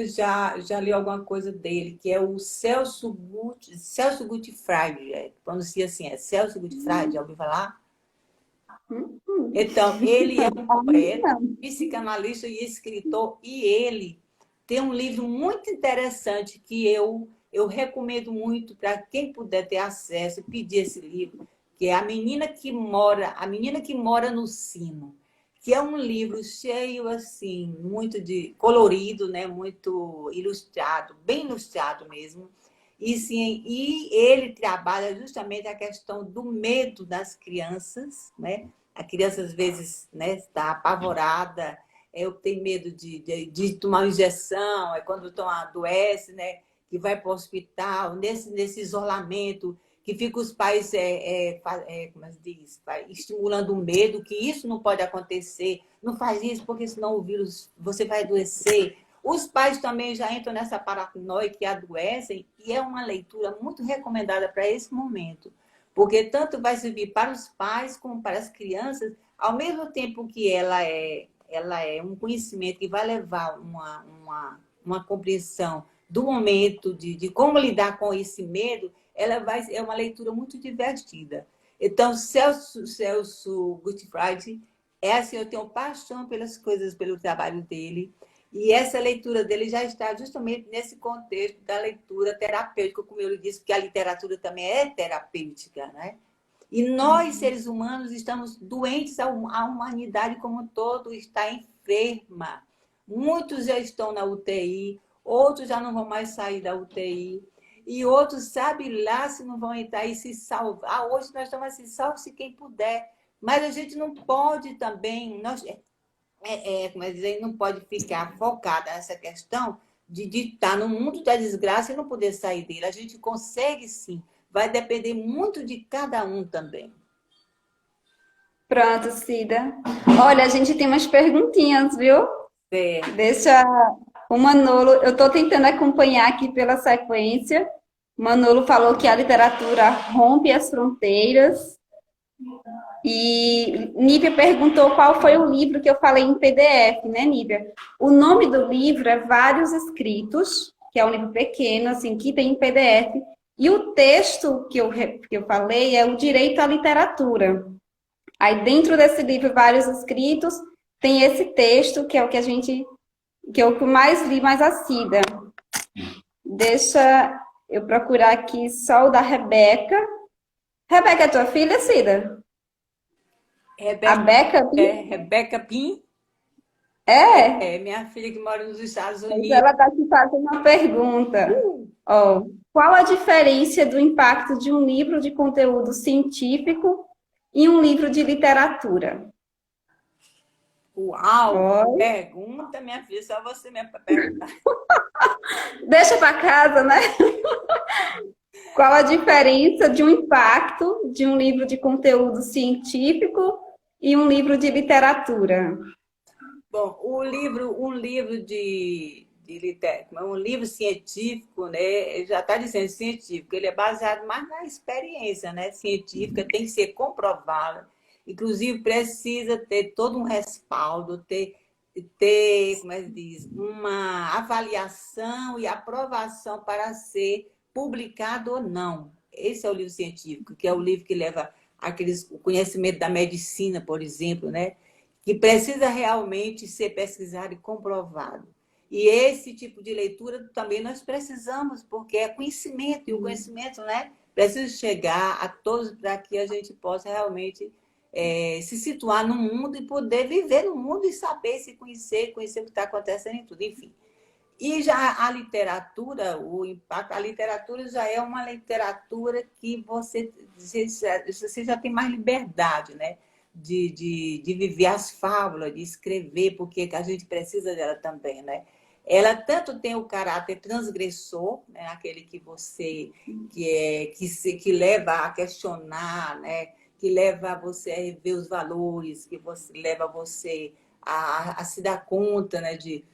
já li alguma coisa dele, que é o Celso Gutfrage, pronuncia assim, é Celso Gutfrage, já ouviu falar? Hum. Então, ele é um poeta, Não. psicanalista e escritor, e ele tem um livro muito interessante que eu recomendo muito para quem puder ter acesso e pedir esse livro, que é A Menina que Mora no Sino, que é um livro cheio assim, muito de colorido, né, muito ilustrado, bem ilustrado mesmo. E sim, e ele trabalha justamente a questão do medo das crianças, né? A criança, às vezes, né, está apavorada, eu tenho medo de tomar uma injeção, é quando adoece, né, que vai para o hospital, nesse isolamento, que fica os pais, como é que diz, estimulando o medo, que isso não pode acontecer, não faz isso, porque senão o vírus, você vai adoecer. Os pais também já entram nessa paranoia que adoecem, e é uma leitura muito recomendada para esse momento, porque tanto vai servir para os pais como para as crianças, ao mesmo tempo que ela é um conhecimento que vai levar uma compreensão do momento, de como lidar com esse medo, é uma leitura muito divertida. Então, Celso Gutfrage, é assim, eu tenho paixão pelas coisas, pelo trabalho dele, e essa leitura dele já está justamente nesse contexto da leitura terapêutica, como eu lhe disse, porque a literatura também é terapêutica, né? E nós, seres humanos, estamos doentes, a humanidade como um todo está enferma. Muitos já estão na UTI, outros já não vão mais sair da UTI, e outros, sabe lá se não vão entrar e se salvar. Hoje nós estamos assim, salve-se quem puder. Mas a gente não pode também, como é dizer, não pode ficar focada nessa questão de estar no mundo da desgraça e não poder sair dele. A gente consegue sim, vai depender muito de cada um também. Pronto, Cida. Olha, a gente tem umas perguntinhas, viu? É, Deixa o Manolo. Eu estou tentando acompanhar aqui pela sequência. O Manolo falou que a literatura rompe as fronteiras. E Nívia perguntou qual foi o livro que eu falei em PDF, né, Nívia? O nome do livro é Vários Escritos, que é um livro pequeno, assim, que tem em PDF. E o texto que eu falei é o Direito à Literatura. Aí dentro desse livro, Vários Escritos, tem esse texto, que é o que a gente, que é o que eu mais li, mais assida. Deixa eu procurar aqui só o da Rebeca. Rebeca é tua filha, Cida? A Rebeca, Beca? Rebeca Pim, É? minha filha que mora nos Estados Mas Unidos. ela está te fazendo uma pergunta. Ó, qual a diferença do impacto de um livro de conteúdo científico e um livro de literatura? Uau, que Ó, pergunta, minha filha, só você mesmo para perguntar. deixa para casa, né? Qual a diferença de um impacto de um livro de conteúdo científico e um livro de literatura? Bom, um livro um livro científico, né? Já está dizendo científico, ele é baseado mais na experiência, né? Científica, tem que ser comprovada. Inclusive, precisa ter todo um respaldo, como é que diz, uma avaliação e aprovação para ser publicado ou não. Esse é o livro científico, que é o livro que leva o conhecimento da medicina, por exemplo, né? Que precisa realmente ser pesquisado e comprovado. E esse tipo de leitura também nós precisamos, porque é conhecimento, e o conhecimento, né, precisa chegar a todos para que a gente possa realmente se situar no mundo e poder viver no mundo e saber se conhecer, conhecer o que está acontecendo em tudo, enfim. E já a literatura, o impacto, a literatura já é uma literatura que você já tem mais liberdade, né? De viver as fábulas, de escrever, porque a gente precisa dela também, né? Ela tanto tem o caráter transgressor, né? Aquele que você que leva a questionar, né? Que leva você a rever os valores, que você leva você a se dar conta, né? De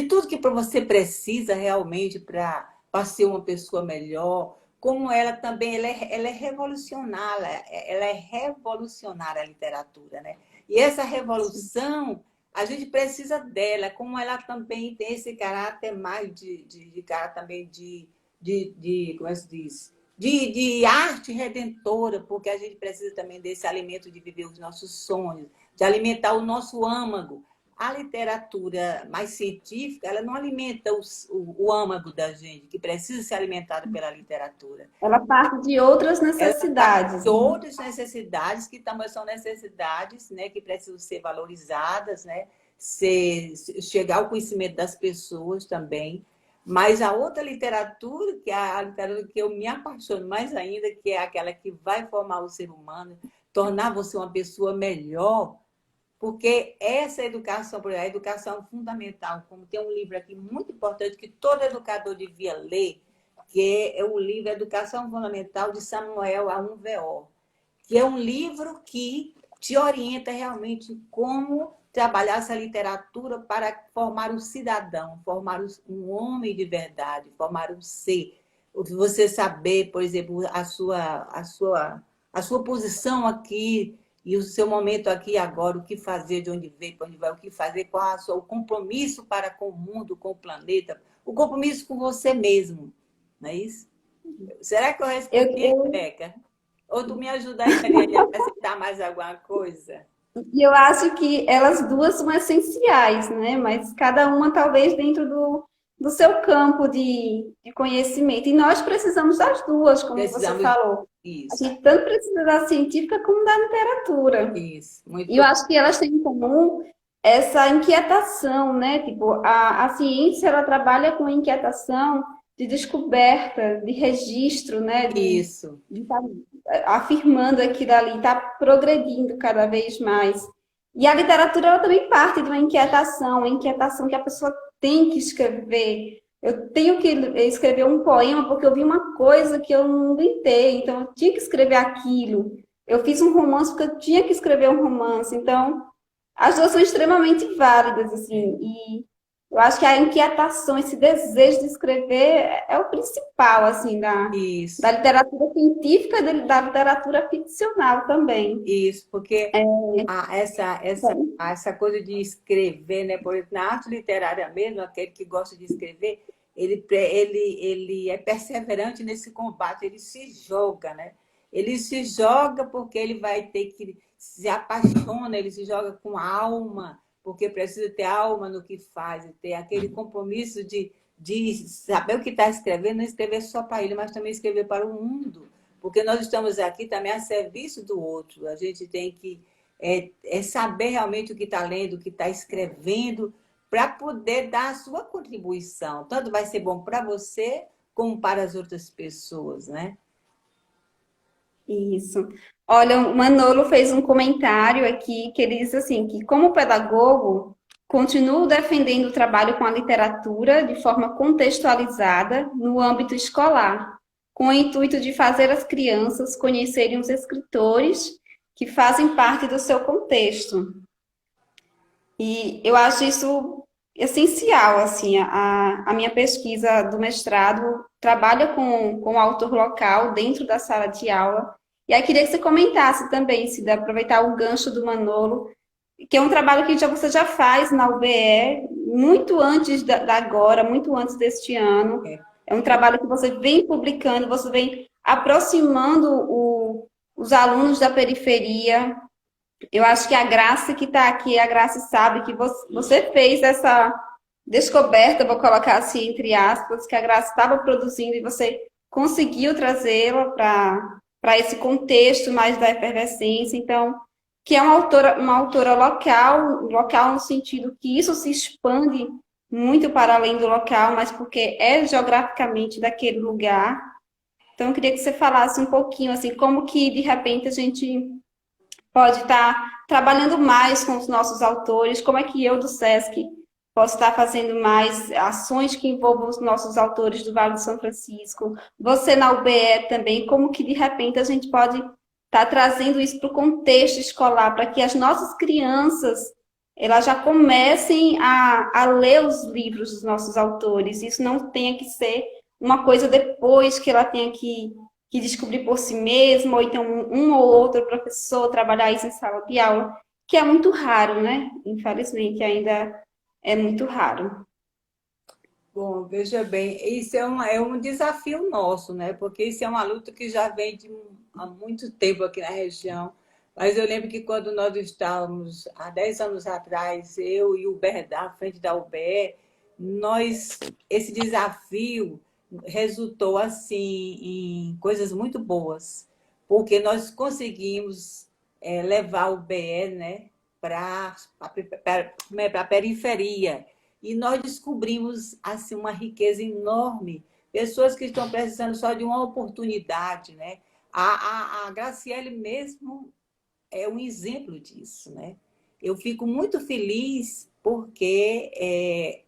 tudo que você precisa realmente para ser uma pessoa melhor, como ela também ela é revolucionária, ela é revolucionária a literatura, né? E essa revolução a gente precisa dela, como ela também tem esse caráter mais de cara também como é que se diz? De arte redentora, porque a gente precisa também desse alimento de viver os nossos sonhos, de alimentar o nosso âmago. A literatura mais científica, ela não alimenta o âmago da gente, que precisa ser alimentado pela literatura. Ela parte de outras necessidades. De outras necessidades, que também são necessidades, né, que precisam ser valorizadas, né, chegar ao conhecimento das pessoas também. Mas a outra literatura, que é a literatura que eu me apaixono mais ainda, que é aquela que vai formar o ser humano, tornar você uma pessoa melhor, porque essa educação, a educação fundamental, como tem um livro aqui muito importante que todo educador devia ler, que é o livro Educação Fundamental de Samuel Aunveor, que é um livro que te orienta realmente como trabalhar essa literatura para formar um cidadão, formar um homem de verdade, formar um ser. Você saber, por exemplo, a sua posição aqui e o seu momento aqui e agora, o que fazer, de onde veio, para onde vai, o que fazer, qual o compromisso para com o mundo, com o planeta, o compromisso com você mesmo. Não é isso? Será que eu respondi, Rebeca? Ou tu me ajudaria a acrescentar mais alguma coisa? E eu acho que elas duas são essenciais, né? Mas cada uma talvez dentro do seu campo de conhecimento. E nós precisamos das duas, como você falou. Isso. A gente tanto precisa da científica como da literatura. Isso. Muito e eu acho que elas têm em comum essa inquietação, né? Tipo, a ciência, ela trabalha com inquietação de descoberta, de registro, né? Isso. De estar afirmando aquilo ali, está progredindo cada vez mais. E a literatura, ela também parte de uma inquietação que a pessoa tem que escrever. Eu tenho que escrever um poema porque eu vi uma coisa que eu não aguentei, então eu tinha que escrever aquilo. Eu fiz um romance porque eu tinha que escrever um romance. Então, as duas são extremamente válidas, assim, e eu acho que a inquietação, esse desejo de escrever é o principal, assim, da literatura científica e da literatura ficcional também. Isso, porque essa coisa de escrever, né? Por exemplo, na arte literária mesmo, aquele que gosta de escrever, ele é perseverante nesse combate, ele se joga, né? Ele se joga porque ele vai ter que se apaixona, ele se joga com alma, porque precisa ter alma no que faz, ter aquele compromisso de saber o que está escrevendo, não escrever só para ele, mas também escrever para o mundo, porque nós estamos aqui também a serviço do outro. A gente tem que saber realmente o que está lendo, o que está escrevendo, para poder dar a sua contribuição. Tanto vai ser bom para você, como para as outras pessoas, né? Isso. Olha, o Manolo fez um comentário aqui que ele diz assim, que como pedagogo, continuo defendendo o trabalho com a literatura de forma contextualizada no âmbito escolar, com o intuito de fazer as crianças conhecerem os escritores que fazem parte do seu contexto. E eu acho isso essencial, assim, a minha pesquisa do mestrado trabalha com o autor local dentro da sala de aula. E aí queria que você comentasse também, se dá aproveitar o gancho do Manolo, que é um trabalho que você já faz na UBE, muito antes da agora, muito antes deste ano. É um trabalho que você vem publicando, você vem aproximando os alunos da periferia. Eu acho que a Graça que está aqui, a Graça sabe que você fez essa descoberta, vou colocar assim entre aspas, que a Graça estava produzindo e você conseguiu trazê-la para esse contexto mais da efervescência. Então, que é uma autora local no sentido que isso se expande muito para além do local, mas porque é geograficamente daquele lugar. Então, eu queria que você falasse um pouquinho, assim, como que, de repente, a gente pode estar trabalhando mais com os nossos autores, como é que eu, do SESC, posso estar fazendo mais ações que envolvam os nossos autores do Vale do São Francisco, você na UBE também, como que, de repente, a gente pode estar trazendo isso para o contexto escolar, para que as nossas crianças elas já comecem a ler os livros dos nossos autores, isso não tenha que ser uma coisa depois que ela tenha que descobrir por si mesma, ou então um ou outro professor trabalhar isso em sala de aula. que é muito raro, né? Infelizmente, ainda é muito raro. Bom, veja bem, isso é um desafio nosso, né? Porque isso é uma luta que já vem há muito tempo aqui na região. Mas eu lembro que quando nós estávamos, há 10 anos atrás, eu e o Berdá, à frente da UBE, esse desafio resultou assim em coisas muito boas, porque nós conseguimos levar o BE, né, para a periferia. E nós descobrimos assim uma riqueza enorme, pessoas que estão precisando só de uma oportunidade, né? A Graciele mesmo é um exemplo disso, né? Eu fico muito feliz porque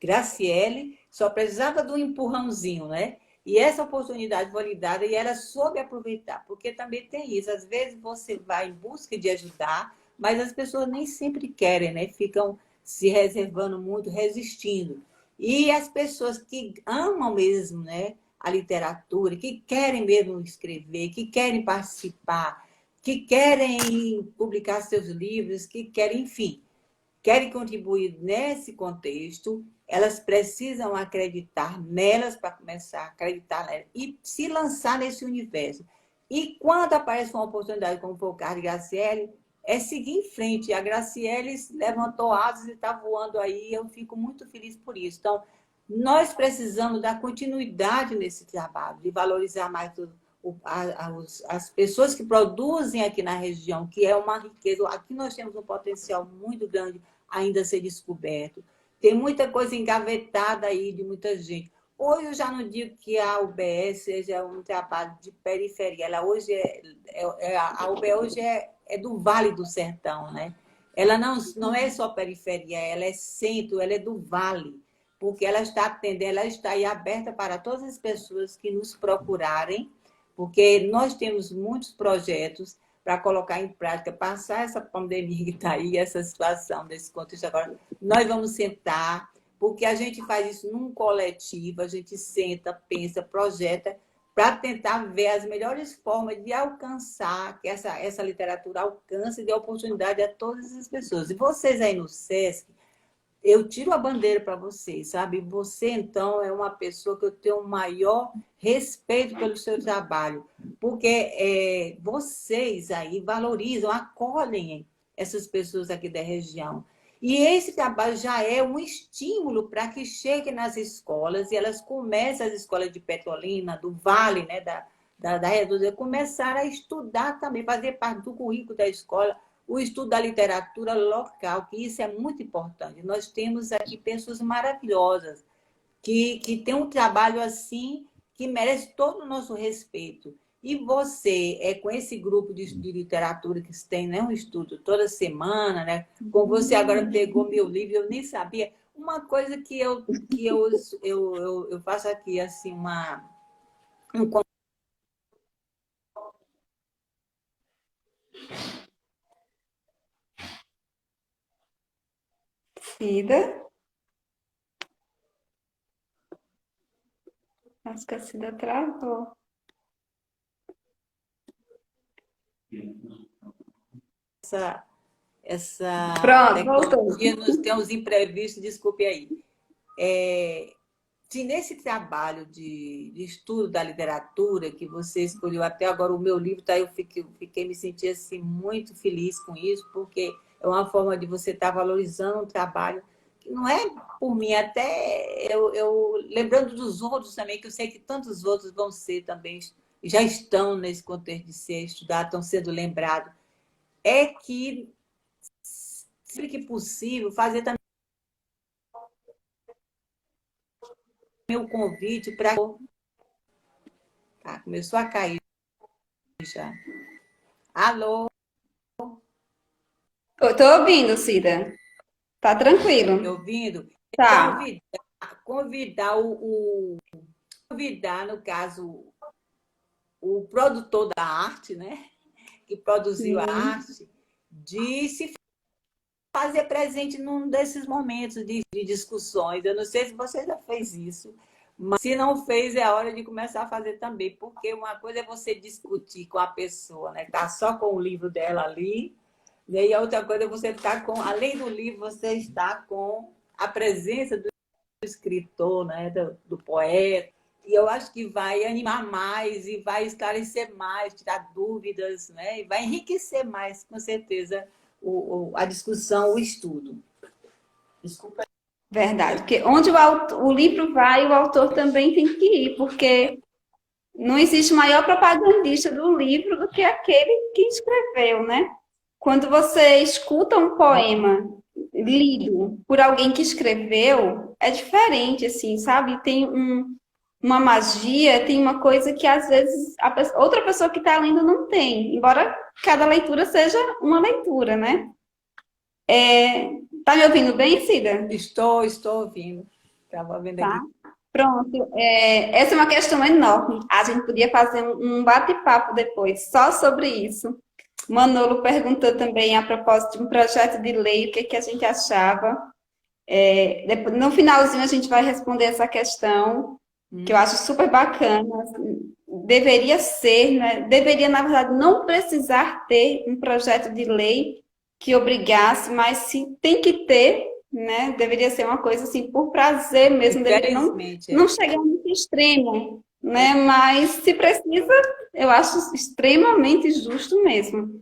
Graciele só precisava de um empurrãozinho, né? E essa oportunidade foi lhe dada e ela soube aproveitar, porque também tem isso. Às vezes você vai em busca de ajudar, mas as pessoas nem sempre querem, né? Ficam se reservando muito, resistindo. E as pessoas que amam mesmo, né, a literatura, que querem mesmo escrever, que querem participar, que querem publicar seus livros, que querem, enfim, querem contribuir nesse contexto, elas precisam acreditar nelas para começar a acreditar nelas e se lançar nesse universo. E quando aparece uma oportunidade, como foi o caso de Graciele, é seguir em frente. A Graciele levantou asas e está voando aí, eu fico muito feliz por isso. Então, nós precisamos dar continuidade nesse trabalho, de valorizar mais as pessoas que produzem aqui na região, que é uma riqueza. Aqui nós temos um potencial muito grande ainda a ser descoberto. Tem muita coisa engavetada aí de muita gente. Hoje eu já não digo que a UBS seja um trabalho de periferia. Ela hoje a UBS hoje é do Vale do Sertão, né? Ela não é só periferia, ela é centro, ela é do Vale, porque ela está atendendo, ela está aí aberta para todas as pessoas que nos procurarem, porque nós temos muitos projetos para colocar em prática, passar essa pandemia que está aí, essa situação desse contexto agora. Nós vamos sentar, porque a gente faz isso num coletivo, a gente senta, pensa, projeta, para tentar ver as melhores formas de alcançar, que essa literatura alcance e dê oportunidade a todas as pessoas. E vocês aí no SESC, eu tiro a bandeira para vocês, sabe? Você, então, é uma pessoa que eu tenho o maior respeito pelo seu trabalho, porque vocês aí valorizam, acolhem essas pessoas aqui da região. E esse trabalho já é um estímulo para que cheguem nas escolas e elas comecem, as escolas de Petrolina, do Vale, né, da Reduzida, começar a estudar também, fazer parte do currículo da escola, o estudo da literatura local, que isso é muito importante. Nós temos aqui pessoas maravilhosas, que têm um trabalho assim, que merece todo o nosso respeito. E você, com esse grupo de literatura que você tem, né, um estudo toda semana, né? Como você agora pegou meu livro, eu nem sabia. Uma coisa que eu faço aqui, assim, um Cida, acho que a Cida travou. essa, essa Pronto, voltou. tecnologia nos tem uns imprevistos, desculpe aí. Se nesse trabalho de estudo da literatura que você escolheu até agora o meu livro, tá, eu fiquei me sentindo assim, muito feliz com isso, porque é uma forma de você estar valorizando um trabalho que não é por mim, até eu lembrando dos outros também, que eu sei que tantos outros vão ser também, já estão nesse contexto de ser estudados, estão sendo lembrados, é que, sempre que possível, fazer também o convite para... Ah, começou a cair já. Alô, Eu tô ouvindo, Cida. Tá me tranquilo. ouvindo? Tá. Convidar convidar, no caso, o produtor da arte, né? Que produziu a Sim. arte, de se fazer presente num desses momentos de discussões. Eu não sei se você já fez isso, mas se não fez, é a hora de começar a fazer também, porque uma coisa é você discutir com a pessoa, né? Tá só com o livro dela ali, E aí a outra coisa é você estar com, além do livro, você está com a presença do escritor, né, do poeta. E eu acho que vai animar mais e vai esclarecer mais, tirar dúvidas, né? E vai enriquecer mais, com certeza, a discussão, o estudo. Desculpa. Verdade. Porque onde o livro vai, o autor também tem que ir, porque não existe maior propagandista do livro do que aquele que escreveu, né? Quando você escuta um poema lido por alguém que escreveu, é diferente, assim, sabe? Tem uma magia, tem uma coisa que às vezes outra pessoa que está lendo não tem, embora cada leitura seja uma leitura, né? Tá me ouvindo bem, Cida? Estou ouvindo. Estava vendo Tá. aqui. Pronto. Essa é uma questão enorme. A gente podia fazer um bate-papo depois só sobre isso. Manolo perguntou também a propósito de um projeto de lei, o que, que a gente achava. No finalzinho a gente vai responder essa questão, que eu acho super bacana. Deveria ser, né? Deveria, na verdade, não precisar ter um projeto de lei que obrigasse, mas se tem que ter, né? Deveria ser uma coisa assim, por prazer mesmo, deveria Infelizmente, não chegar nesse extremo, né? Mas se precisa, eu acho extremamente justo mesmo.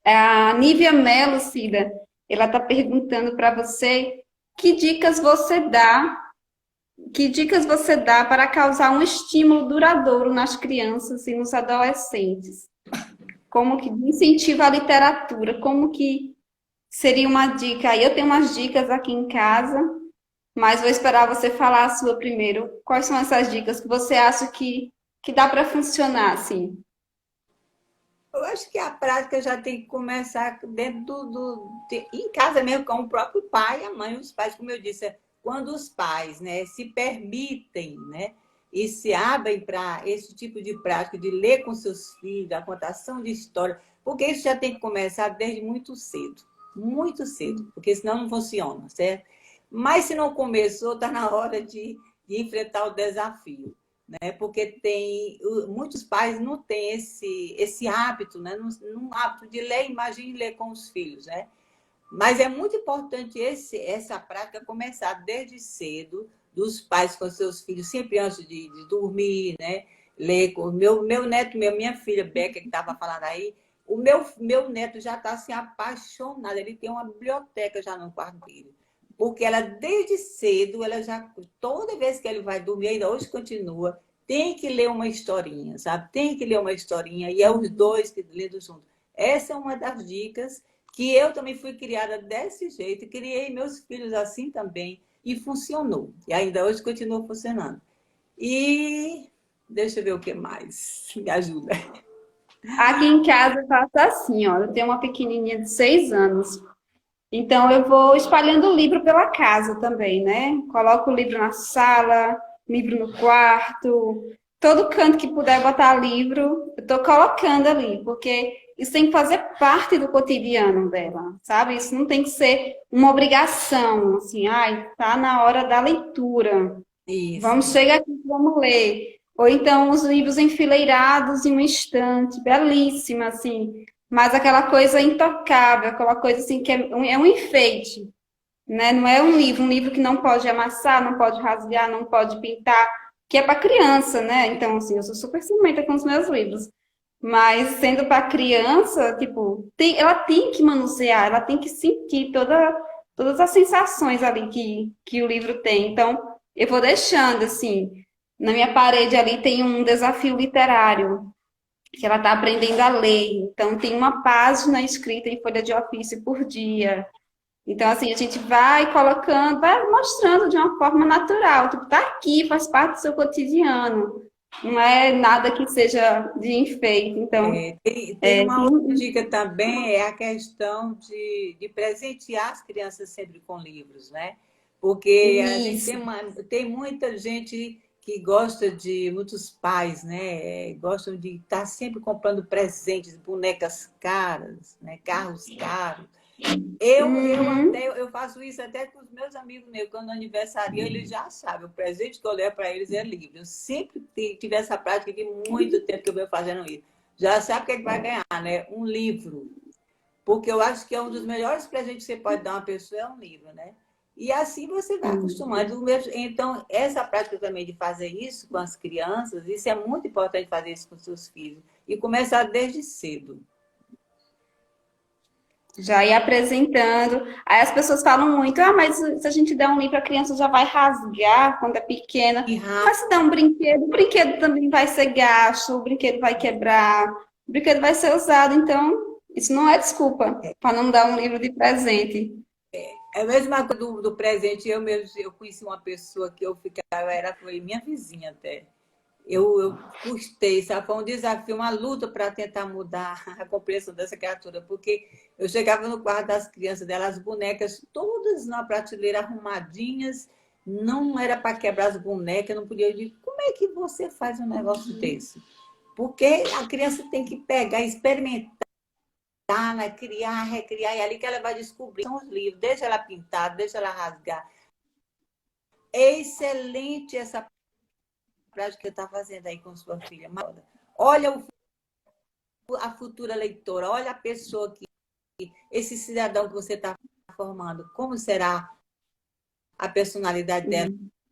A Nívia Mello, Cida, ela está perguntando para você que dicas você dá, que dicas você dá para causar um estímulo duradouro nas crianças e nos adolescentes? Como que incentiva a literatura? Como que seria uma dica? Aí eu tenho umas dicas aqui em casa, mas vou esperar você falar a sua primeiro. Quais são essas dicas que você acha que dá para funcionar assim? eu acho que a prática já tem que começar dentro em casa mesmo, com o próprio pai, a mãe, os pais, como eu disse, quando os pais, né, se permitem, né, e se abrem para esse tipo de prática de ler com seus filhos, a contação de história, porque isso já tem que começar desde muito cedo, porque senão não funciona, certo? Mas se não começou, está na hora de enfrentar o desafio, né? Porque muitos pais não têm esse hábito, né? Não hábito de ler, imagine ler com os filhos, né? Mas é muito importante essa prática começar desde cedo, dos pais com seus filhos, sempre antes de dormir, né? Ler com meu neto, minha filha Beca, que estava falando aí, o meu neto já está assim, apaixonado, ele tem uma biblioteca já no quarto dele. Porque ela, desde cedo, ela já, toda vez que ele vai dormir, ainda hoje continua, tem que ler uma historinha, sabe? Tem que ler uma historinha, e é os dois que lendo junto. Essa é uma das dicas que eu também fui criada desse jeito, criei meus filhos assim também, e funcionou. E ainda hoje continua funcionando. E deixa eu ver o que mais. Me ajuda. Aqui em casa eu faço assim, ó. Eu tenho uma pequenininha de 6 anos. Então, eu vou espalhando o livro pela casa também, né? Coloco o livro na sala, livro no quarto, todo canto que puder botar livro, eu tô colocando ali, porque isso tem que fazer parte do cotidiano dela, sabe? Isso não tem que ser uma obrigação, assim, ai, tá na hora da leitura. Vamos Isso. chegar aqui, vamos ler. Ou então os livros enfileirados em um estante, belíssima, assim, mas aquela coisa intocável, aquela coisa assim que é um enfeite, né? Não é um livro que não pode amassar, não pode rasgar, não pode pintar, que é para criança, né? Então, assim, eu sou super ciumenta com os meus livros. Mas sendo para criança, tipo, ela tem que manusear, ela tem que sentir todas as sensações ali que o livro tem. Então, eu vou deixando, assim, na minha parede ali tem um desafio literário, que ela está aprendendo a ler. Então, tem uma página escrita em folha de ofício por dia. Então, assim, a gente vai colocando, vai mostrando de uma forma natural. Tipo, tá aqui, faz parte do seu cotidiano. Não é nada que seja de enfeite. Então, Tem uma outra dica também, é a questão de presentear as crianças sempre com livros, né? Porque a gente isso. tem muita gente que gosta muitos pais, né? Gostam de estar sempre comprando presentes, bonecas caras, né? Carros caros. Uhum. Eu faço isso até com os meus amigos meus, quando aniversaria, eles já sabem, o presente que eu levo para eles é livro. Eu sempre tive essa prática de muito tempo que eu venho fazendo isso. Já sabe o que, é que vai ganhar, né? Um livro. Porque eu acho que é um dos melhores presentes que você pode dar a uma pessoa é um livro, né? E assim você vai acostumando. Então, essa prática também de fazer isso com as crianças, isso é muito importante fazer isso com seus filhos. E começar desde cedo. Já ir apresentando. Aí as pessoas falam muito, mas se a gente der um livro, a criança já vai rasgar quando é pequena. E Mas se der um brinquedo, o brinquedo também vai ser gasto, o brinquedo vai quebrar, o brinquedo vai ser usado. Então, isso não é desculpa para não dar um livro de presente. é a mesma coisa do presente. Eu conheci uma pessoa que foi minha vizinha até. Eu custei, sabe? Foi um desafio, uma luta para tentar mudar a compreensão dessa criatura, porque eu chegava no quarto das crianças dela, as bonecas todas na prateleira arrumadinhas, não era para quebrar as bonecas, não podia dizer, como é que você faz um negócio desse? Porque a criança tem que pegar, experimentar, né? Criar, recriar, e é ali que ela vai descobrir. São os livros, deixa ela pintar, deixa ela rasgar. É excelente essa prática que você está fazendo aí com sua filha. Olha a futura leitora, olha a pessoa que, esse cidadão que você está formando, como será a personalidade dela?